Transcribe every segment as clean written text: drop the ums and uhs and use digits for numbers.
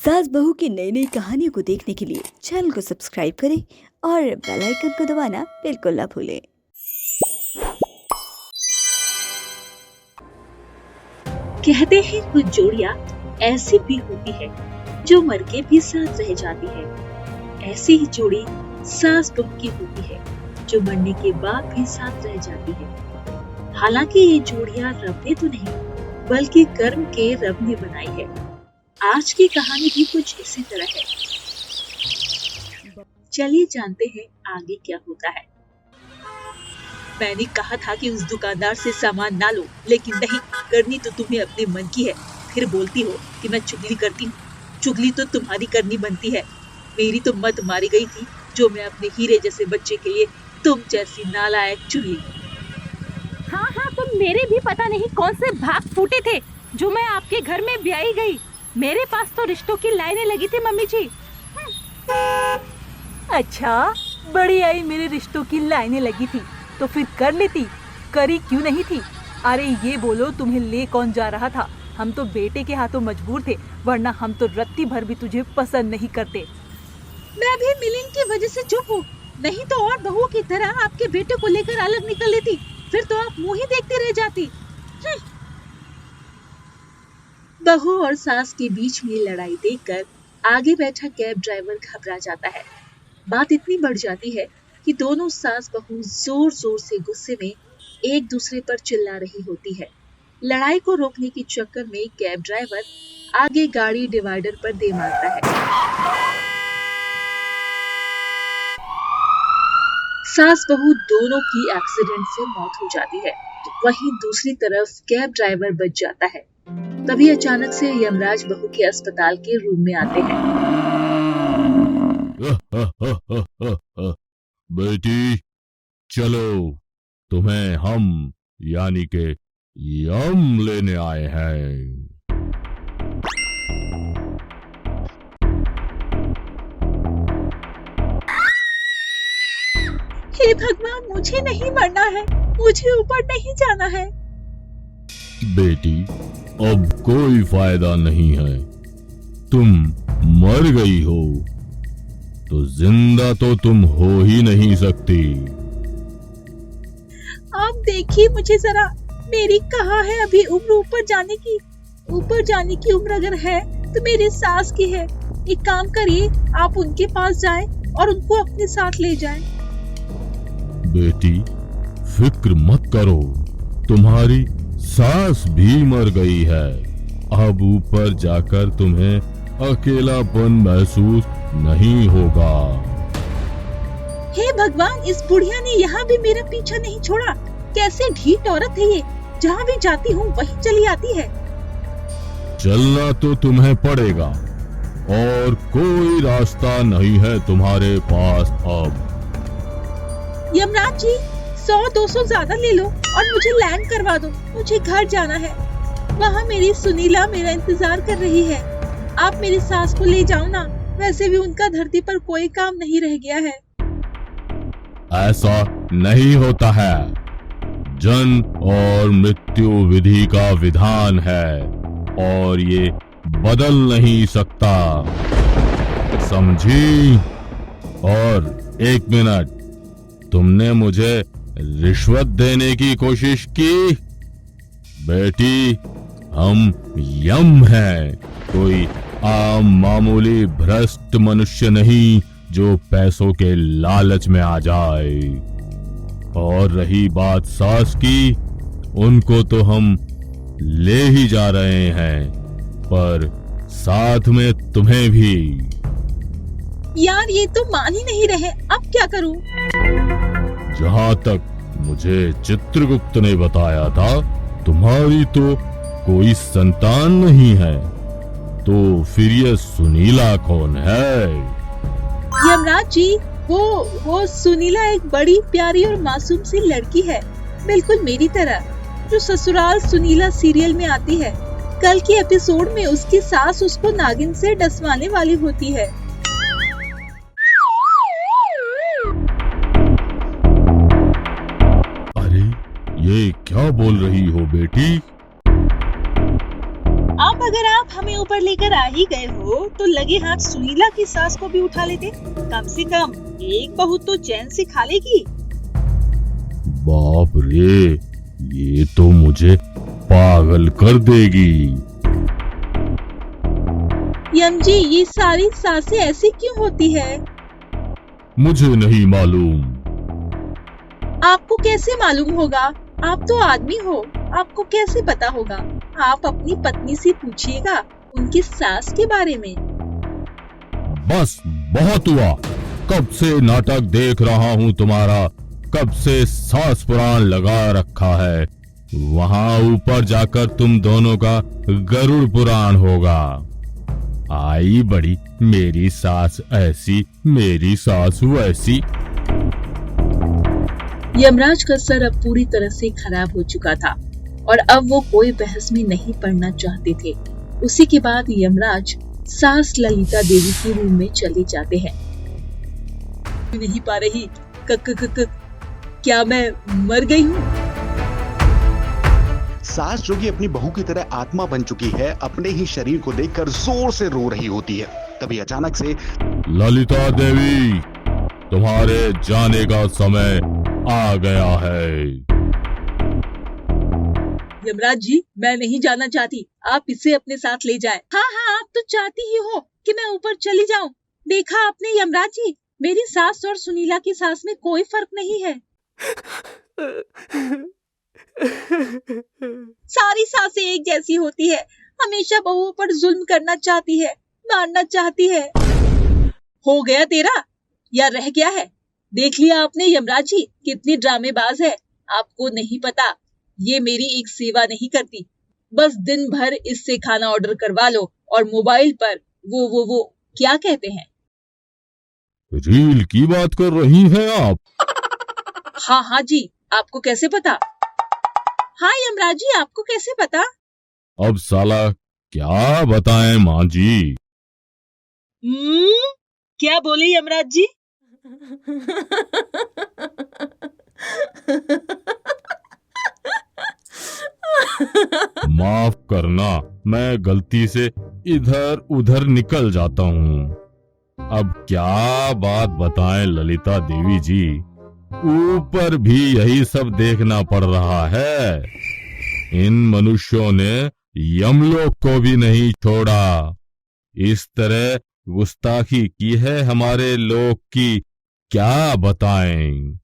सास बहू की नई नई कहानियों को देखने के लिए चैनल को सब्सक्राइब करें और बेल आइकन को दबाना बिल्कुल ना भूलें। कहते हैं कुछ जोड़ियां ऐसी भी होती है जो मर के भी साथ रह जाती है। ऐसी ही जोड़ी सास बहू की होती है जो मरने के बाद भी साथ रह जाती है। हालांकि ये जोड़ियां रब ने तो नहीं बल्कि कर्म के रब ने बनाई है। आज की कहानी भी कुछ इसी तरह है। चलिए जानते हैं आगे क्या होता है। मैंने कहा था कि उस दुकानदार से सामान ना लो, लेकिन नहीं, करनी तो तुम्हें अपने मन की है। फिर बोलती हो कि मैं चुगली करती हूँ। चुगली तो तुम्हारी करनी बनती है। मेरी तो मत मारी गई थी जो मैं अपने हीरे जैसे बच्चे के लिए तुम जैसी नालायक चुगली। हाँ, तुम मेरे भी पता नहीं कौन से भाग फूटे थे जो मैं आपके घर में ब्याही गई। मेरे पास तो रिश्तों की लाइनें लगी थी मम्मी जी। अच्छा, बड़ी आई मेरे रिश्तों की लाइनें लगी थी तो फिर कर लेती, करी क्यों नहीं थी? अरे ये बोलो, तुम्हें ले कौन जा रहा था? हम तो बेटे के हाथों मजबूर थे, वरना हम तो रत्ती भर भी तुझे पसंद नहीं करते। मैं भी मिलिंद की वजह से चुप हूँ, नहीं तो और बहू की तरह आपके बेटे को लेकर अलग निकल लेती। फिर तो आप मुंह ही देखते रह जाती। बहू और सास के बीच में लड़ाई देखकर आगे बैठा कैब ड्राइवर घबरा जाता है। बात इतनी बढ़ जाती है कि दोनों सास बहू जोर जोर से गुस्से में एक दूसरे पर चिल्ला रही होती है। लड़ाई को रोकने के चक्कर में कैब ड्राइवर आगे गाड़ी डिवाइडर पर दे मारता है। सास बहू दोनों की एक्सीडेंट से मौत हो जाती है। वहीं दूसरी तरफ कैब ड्राइवर बच जाता है। तभी अचानक से यमराज बहू के अस्पताल के रूम में आते हैं। बेटी चलो, तुम्हें हम यानी के यम लेने आए हैं। हे भगवान, मुझे नहीं मरना है, मुझे ऊपर नहीं जाना है। बेटी अब कोई फायदा नहीं है, तुम मर गई हो तो जिंदा तो तुम हो ही नहीं सकती। आप देखिए मुझे जरा, मेरी कहाँ है अभी उम्र ऊपर जाने की? ऊपर जाने की उम्र अगर है तो मेरी सास की है। एक काम करिए, आप उनके पास जाएं और उनको अपने साथ ले जाएं। बेटी फिक्र मत करो, तुम्हारी सास भी मर गई है। अब ऊपर जाकर तुम्हें अकेलापन महसूस नहीं होगा। हे भगवान, इस बुढ़िया ने यहाँ भी मेरा पीछा नहीं छोड़ा। कैसे ढीठ औरत है ये, जहाँ भी जाती हूँ वहीं चली आती है। चलना तो तुम्हें पड़ेगा और कोई रास्ता नहीं है तुम्हारे पास अब। यमराज जी, 100-200 ज्यादा ले लो और मुझे लैंड करवा दो। मुझे घर जाना है, वहाँ मेरी सुनीला मेरा इंतजार कर रही है। आप मेरी सास को ले जाओ ना, वैसे भी उनका धरती पर कोई काम नहीं रह गया है। ऐसा नहीं होता है, जन्म और मृत्यु विधि का विधान है और ये बदल नहीं सकता, समझी? और एक मिनट, तुमने मुझे रिश्वत देने की कोशिश की? बेटी हम यम हैं, कोई आम मामूली भ्रष्ट मनुष्य नहीं जो पैसों के लालच में आ जाए। और रही बात सास की, उनको तो हम ले ही जा रहे हैं, पर साथ में तुम्हें भी। यार ये तो मान ही नहीं रहे, अब क्या करूं? जहाँ तक मुझे चित्रगुप्त ने बताया था, तुम्हारी तो कोई संतान नहीं है, तो फिर ये सुनीला कौन है? यमराज जी, वो सुनीला एक बड़ी प्यारी और मासूम सी लड़की है, बिल्कुल मेरी तरह, जो ससुराल सुनीला सीरियल में आती है। कल के एपिसोड में उसकी सास उसको नागिन से डसवाने वाली होती है। अरे ये क्या बोल रही हो बेटी? आप अगर आप हमें ऊपर लेकर आ ही गए हो तो लगे हाथ सुनीला की सास को भी उठा लेते। कम से कम एक बहू तो चैन से खा लेगी। बाप रे, ये तो मुझे पागल कर देगी। यम जी, ये सारी सासें ऐसी क्यों होती है? मुझे नहीं मालूम। आपको कैसे मालूम होगा? आप तो आदमी हो, आपको कैसे पता होगा? आप अपनी पत्नी से पूछिएगा उनकी सास के बारे में। बस बहुत हुआ, कब से नाटक देख रहा हूँ तुम्हारा, कब से सास पुराण लगा रखा है। वहाँ ऊपर जाकर तुम दोनों का गरुड़ पुराण होगा। आई बड़ी, मेरी सास ऐसी, मेरी सास वैसी। यमराज का सर अब पूरी तरह से खराब हो चुका था और अब वो कोई बहस में नहीं पड़ना चाहते थे। उसी के बाद यमराज सास ललिता देवी के रूम में चले जाते हैं। नहीं पा रही, क्या मैं मर गई हूँ? सास जो कि अपनी बहू की तरह आत्मा बन चुकी है, अपने ही शरीर को देखकर जोर से रो रही होती है। तभी अचानक से ललिता देवी, तुम्हारे जाने का समय आ गया है। यमराज जी, मैं नहीं जाना चाहती, आप इसे अपने साथ ले जाएं। हाँ हाँ, आप तो चाहती ही हो कि मैं ऊपर चली जाऊं। देखा आपने यमराज जी, मेरी सास और सुनीला की सास में कोई फर्क नहीं है। सारी सासें एक जैसी होती है, हमेशा बहुओं पर जुल्म करना चाहती है, मारना चाहती है। हो गया तेरा या रह गया है? देख लिया आपने यमराज जी, कितनी ड्रामेबाज है। आपको नहीं पता, ये मेरी एक सेवा नहीं करती। बस दिन भर इससे खाना ऑर्डर करवा लो और मोबाइल पर वो क्या कहते हैं, रील की बात कर रही हैं आप? हाँ हाँ जी, आपको कैसे पता? हाँ यमराज जी, आपको कैसे पता? अब साला क्या बताएं माँ जी। क्या बोले यमराज जी? माफ करना, मैं गलती से इधर उधर निकल जाता हूँ। अब क्या बात बताएं ललिता देवी जी, ऊपर भी यही सब देखना पड़ रहा है। इन मनुष्यों ने यमलोक को भी नहीं छोड़ा। इस तरह गुस्ताखी की है हमारे लोक की, क्या बताएं।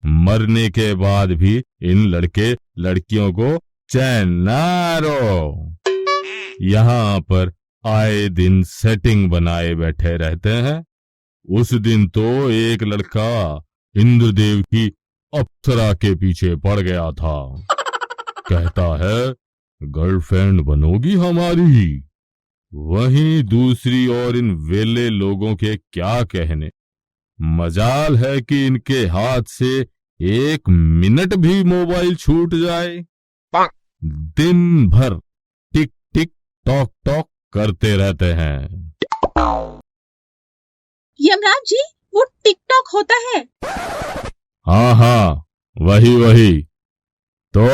मरने के बाद भी इन लड़के लड़कियों को चैन ना रो। यहाँ पर आए दिन सेटिंग बनाए बैठे रहते हैं। उस दिन तो एक लड़का इंद्रदेव की अप्सरा के पीछे पड़ गया था। कहता है गर्लफ्रेंड बनोगी हमारी। वहीं दूसरी ओर इन वेले लोगों के क्या कहने। मजाल है कि इनके हाथ से एक मिनट भी मोबाइल छूट जाए। दिन भर टिक टिक टॉक टॉक करते रहते हैं। यमराज जी, वो टिकटॉक होता है? हाँ हाँ, वही तो।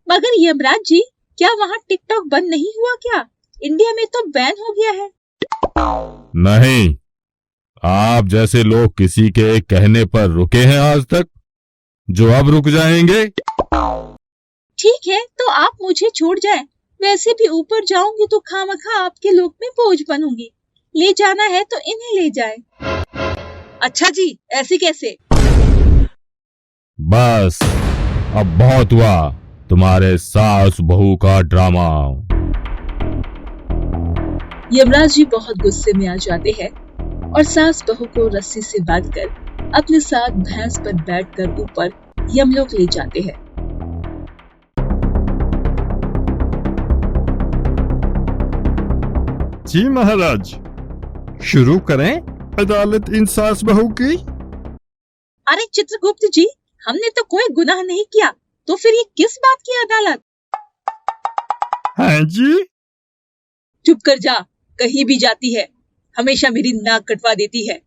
मगर यमराज जी, क्या वहाँ टिकटॉक बंद नहीं हुआ क्या? इंडिया में तो बैन हो गया है। नहीं, आप जैसे लोग किसी के कहने पर रुके हैं आज तक, जो अब रुक जाएंगे? ठीक है, तो आप मुझे छोड़ जाएं। वैसे भी ऊपर जाऊंगी तो खामखा आपके लोक में बोझ बनूंगी। ले जाना है तो इन्हें ले जाएं। अच्छा जी, ऐसे कैसे? बस अब बहुत हुआ तुम्हारे सास बहू का ड्रामा। यमराज जी बहुत गुस्से में आ जाते हैं और सास बहू को रस्सी से बांधकर अपने साथ भैंस पर बैठकर ऊपर यमलोक ले जाते हैं। जी महाराज, शुरू करें अदालत इन सास बहू की। अरे चित्रगुप्त जी, हमने तो कोई गुनाह नहीं किया, तो फिर ये किस बात की अदालत? हाँ जी। चुप कर जा, कहीं भी जाती है हमेशा मेरी नाक कटवा देती है।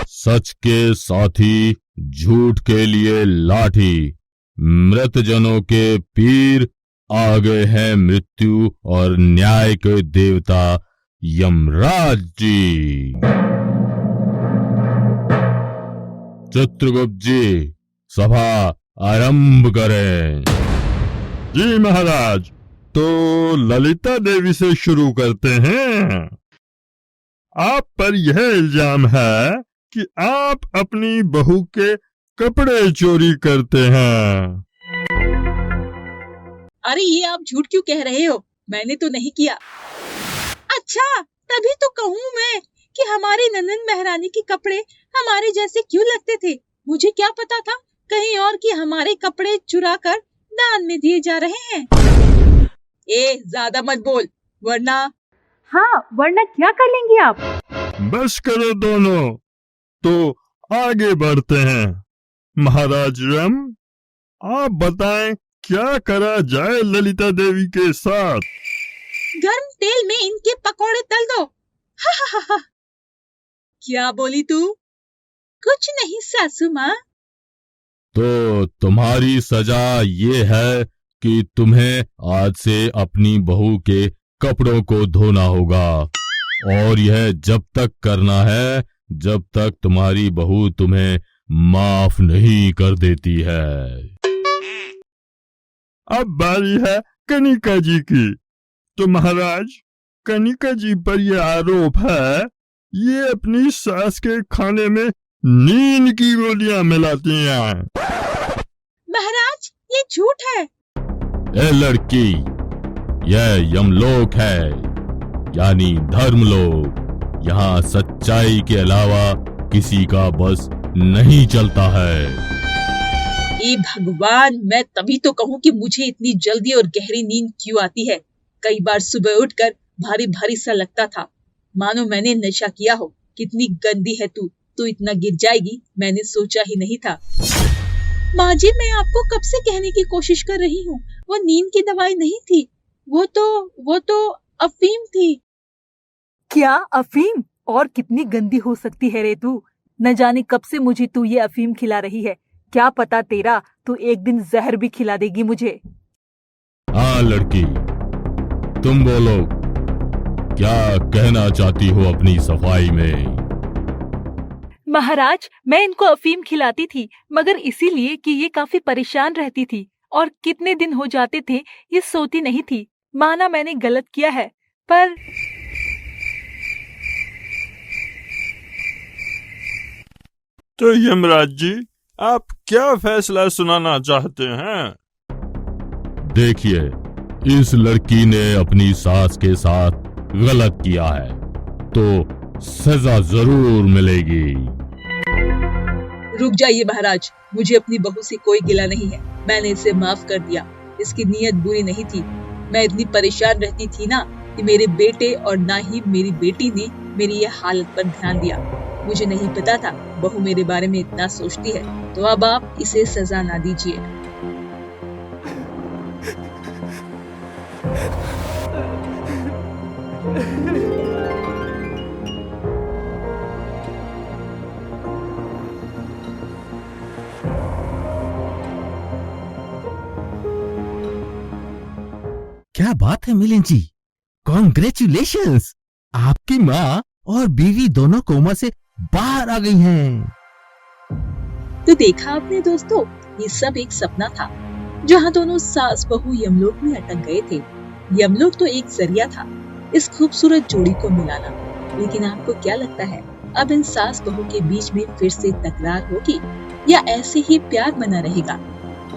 सच के साथी, झूठ के लिए लाठी, मृत जनों के पीर, आ गए हैं मृत्यु और न्याय के देवता यमराज जी। चित्रगुप्त जी, सभा आरंभ करें। जी महाराज, तो ललिता देवी से शुरू करते हैं। आप पर यह इल्जाम है कि आप अपनी बहू के कपड़े चोरी करते हैं। अरे ये आप झूठ क्यों कह रहे हो? मैंने तो नहीं किया। अच्छा, तभी तो कहूँ मैं कि हमारी नंदन महारानी के कपड़े हमारे जैसे क्यों लगते थे। मुझे क्या पता था कहीं और कि हमारे कपड़े चुरा कर दान में दिए जा रहे हैं। ज्यादा मत बोल, वरना। हाँ, वरना क्या कर लेंगी आप? बस करो दोनों, तो आगे बढ़ते हैं। महाराज रम, आप बताएं क्या करा जाए ललिता देवी के साथ? गर्म तेल में इनके पकोड़े तल दो। हा हा हा हा। क्या बोली तू? कुछ नहीं सासू माँ। तो तुम्हारी सजा ये है कि तुम्हें आज से अपनी बहू के कपड़ों को धोना होगा, और यह जब तक करना है जब तक तुम्हारी बहू तुम्हें माफ नहीं कर देती है। अब बारी है कनिका जी की। तो महाराज, कनिका जी पर यह आरोप है ये अपनी सास के खाने में नींद की गोलियां मिलाती हैं। महाराज, ये झूठ है। ए लड़की, यह यमलोक है, यानी धर्मलोक। यहाँ सच्चाई के अलावा किसी का बस नहीं चलता है। ए भगवान, मैं तभी तो कहूँ कि मुझे इतनी जल्दी और गहरी नींद क्यों आती है। कई बार सुबह उठकर भारी भारी सा लगता था, मानो मैंने नशा किया हो। कितनी गंदी है तू इतना गिर जाएगी मैंने सोचा ही नहीं था। माँ जी, मैं आपको कब से कहने की कोशिश कर रही हूँ, वो नींद की दवाई नहीं थी, वो तो अफीम थी। क्या अफीम? और कितनी गंदी हो सकती है रे तू? न जाने कब से मुझे तू ये अफीम खिला रही है। क्या पता तेरा तू एक दिन जहर भी खिला देगी मुझे। हाँ लड़की, तुम बोलो, क्या कहना चाहती हो अपनी सफाई में? महाराज, मैं इनको अफीम खिलाती थी, मगर इसीलिए कि ये काफी परेशान रहती थी और कितने दिन हो जाते थे ये सोती नहीं थी। माना मैंने गलत किया है, पर तो यमराज जी, आप क्या फैसला सुनाना चाहते हैं? देखिए, इस लड़की ने अपनी सास के साथ गलत किया है, तो सजा जरूर मिलेगी। रुक जाइए महाराज, मुझे अपनी बहू से कोई गिला नहीं है। मैंने इसे माफ कर दिया। इसकी नीयत बुरी नहीं थी। मैं इतनी परेशान रहती थी ना कि मेरे बेटे और ना ही मेरी बेटी ने मेरी यह हालत पर ध्यान दिया। मुझे नहीं पता था बहू मेरे बारे में इतना सोचती है। तो अब आप इसे सजा ना दीजिए। क्या बात है मिलिंद जी, कॉन्ग्रेचुलेशंस! आपकी माँ और बीवी दोनों कोमा से बाहर आ गई हैं। तो देखा आपने दोस्तों, ये सब एक सपना था, जहाँ दोनों सास बहू यमलोक में अटक गए थे। यमलोक तो एक जरिया था इस खूबसूरत जोड़ी को मिलाना। लेकिन आपको क्या लगता है, अब इन सास बहू के बीच में फिर से तकरार होगी या ऐसे ही प्यार बना रहेगा?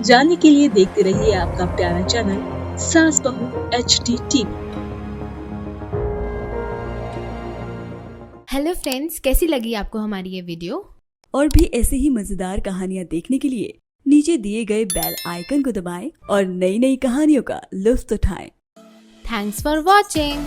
जानने के लिए देखते रहिए आपका प्यारा चैनल सास बहू HD टीवी। हेलो फ्रेंड्स, कैसी लगी आपको हमारी ये वीडियो? और भी ऐसे ही मजेदार कहानियाँ देखने के लिए नीचे दिए गए बेल आइकन को दबाएं और नई नई कहानियों का लुत्फ उठाएं। Thanks for watching.